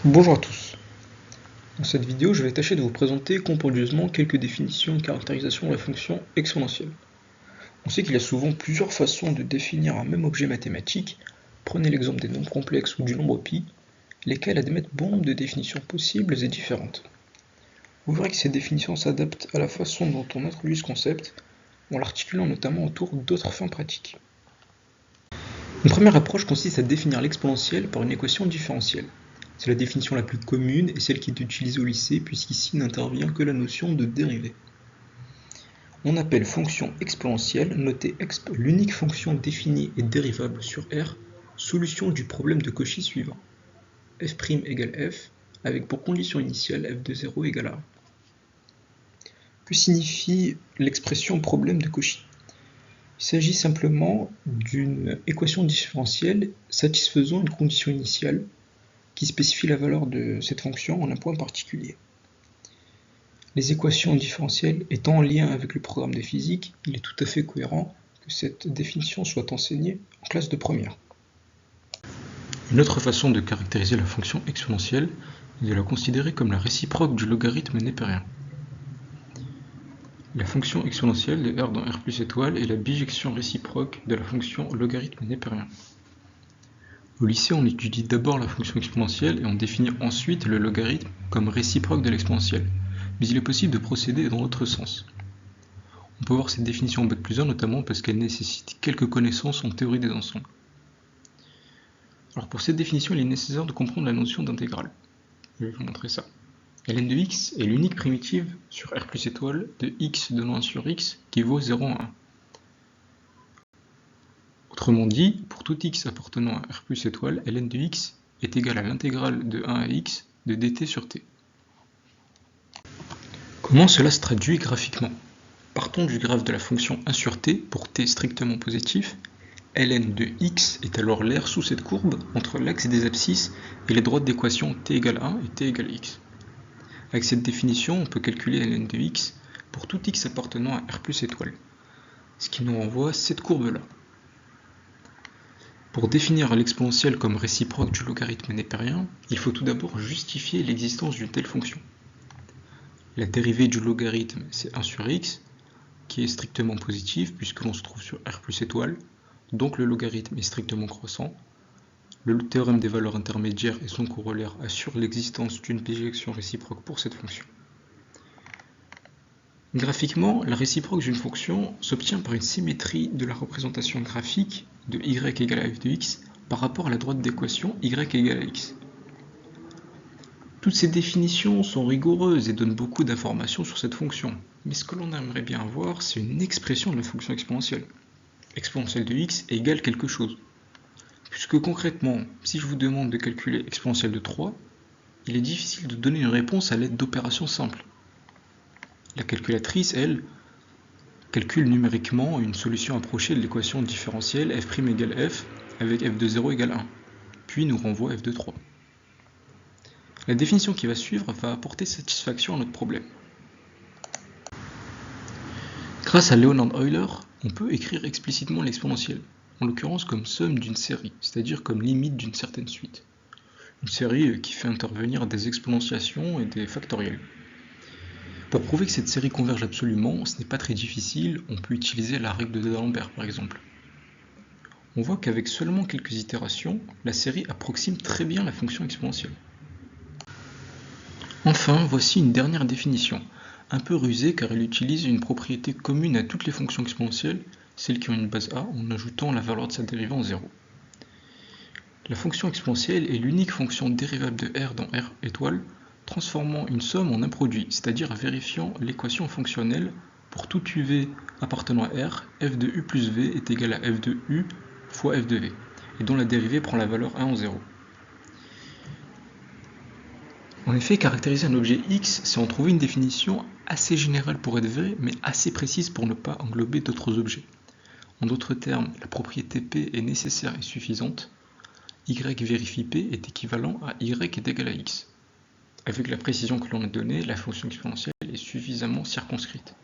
Bonjour à tous. Dans cette vidéo, je vais tâcher de vous présenter compendieusement quelques définitions et caractérisations de la fonction exponentielle. On sait qu'il y a souvent plusieurs façons de définir un même objet mathématique. Prenez l'exemple des nombres complexes ou du nombre pi, lesquels admettent bon nombre de définitions possibles et différentes. Vous verrez que ces définitions s'adaptent à la façon dont on introduit ce concept, en l'articulant notamment autour d'autres fins pratiques. Une première approche consiste à définir l'exponentielle par une équation différentielle. C'est la définition la plus commune et celle qui est utilisée au lycée puisqu'ici n'intervient que la notion de dérivée. On appelle fonction exponentielle, notée exp, l'unique fonction définie et dérivable sur R, solution du problème de Cauchy suivant. f' égale f, avec pour condition initiale f de 0 égale à 1. Que signifie l'expression problème de Cauchy ? Il s'agit simplement d'une équation différentielle satisfaisant une condition initiale qui spécifie la valeur de cette fonction en un point particulier. Les équations différentielles étant en lien avec le programme de physique, il est tout à fait cohérent que cette définition soit enseignée en classe de première. Une autre façon de caractériser la fonction exponentielle est de la considérer comme la réciproque du logarithme népérien. La fonction exponentielle de R dans R plus étoile est la bijection réciproque de la fonction logarithme népérien. Au lycée, on étudie d'abord la fonction exponentielle et on définit ensuite le logarithme comme réciproque de l'exponentielle, mais il est possible de procéder dans l'autre sens. On peut voir cette définition en Bac+1 notamment parce qu'elle nécessite quelques connaissances en théorie des ensembles. Alors pour cette définition, il est nécessaire de comprendre la notion d'intégrale. Je vais vous montrer ça. ln de x est l'unique primitive sur R plus étoile de x donnant 1 sur x qui vaut 0 à 1. Autrement dit, pour tout x appartenant à R plus étoile, ln de x est égal à l'intégrale de 1 à x de dt sur t. Comment cela se traduit graphiquement ? Partons du graphe de la fonction 1 sur t pour t strictement positif. ln de x est alors l'aire sous cette courbe entre l'axe des abscisses et les droites d'équation t égale 1 et t égale x. Avec cette définition, on peut calculer ln de x pour tout x appartenant à R plus étoile, ce qui nous renvoie à cette courbe-là. Pour définir l'exponentielle comme réciproque du logarithme népérien, il faut tout d'abord justifier l'existence d'une telle fonction. La dérivée du logarithme, c'est 1 sur x, qui est strictement positive puisque l'on se trouve sur R plus étoile, donc le logarithme est strictement croissant. Le théorème des valeurs intermédiaires et son corollaire assurent l'existence d'une bijection réciproque pour cette fonction. Graphiquement, la réciproque d'une fonction s'obtient par une symétrie de la représentation graphique de y égale à f de x par rapport à la droite d'équation y égale à x. Toutes ces définitions sont rigoureuses et donnent beaucoup d'informations sur cette fonction, mais ce que l'on aimerait bien voir, c'est une expression de la fonction exponentielle. Exponentielle de x égale quelque chose. Puisque concrètement, si je vous demande de calculer exponentielle de 3, il est difficile de donner une réponse à l'aide d'opérations simples. La calculatrice, elle, calcule numériquement une solution approchée de l'équation différentielle f' égale f avec f de 0 égale 1, puis nous renvoie f de 3. La définition qui va suivre va apporter satisfaction à notre problème. Grâce à Leonhard Euler, on peut écrire explicitement l'exponentielle, en l'occurrence comme somme d'une série, c'est-à-dire comme limite d'une certaine suite. Une série qui fait intervenir des exponentiations et des factoriels. Pour prouver que cette série converge absolument, ce n'est pas très difficile, on peut utiliser la règle de D'Alembert par exemple. On voit qu'avec seulement quelques itérations, la série approxime très bien la fonction exponentielle. Enfin, voici une dernière définition, un peu rusée car elle utilise une propriété commune à toutes les fonctions exponentielles, celles qui ont une base a, en ajoutant la valeur de sa dérivée en 0. La fonction exponentielle est l'unique fonction dérivable de R dans R étoile, transformant une somme en un produit, c'est-à-dire vérifiant l'équation fonctionnelle pour tout UV appartenant à R, f de U plus V est égal à f de U fois f de V, et dont la dérivée prend la valeur 1 en 0. En effet, caractériser un objet X, c'est en trouver une définition assez générale pour être vraie, mais assez précise pour ne pas englober d'autres objets. En d'autres termes, la propriété P est nécessaire et suffisante. Y vérifie P est équivalent à Y est égal à X. Avec la précision que l'on a donnée, la fonction exponentielle est suffisamment circonscrite.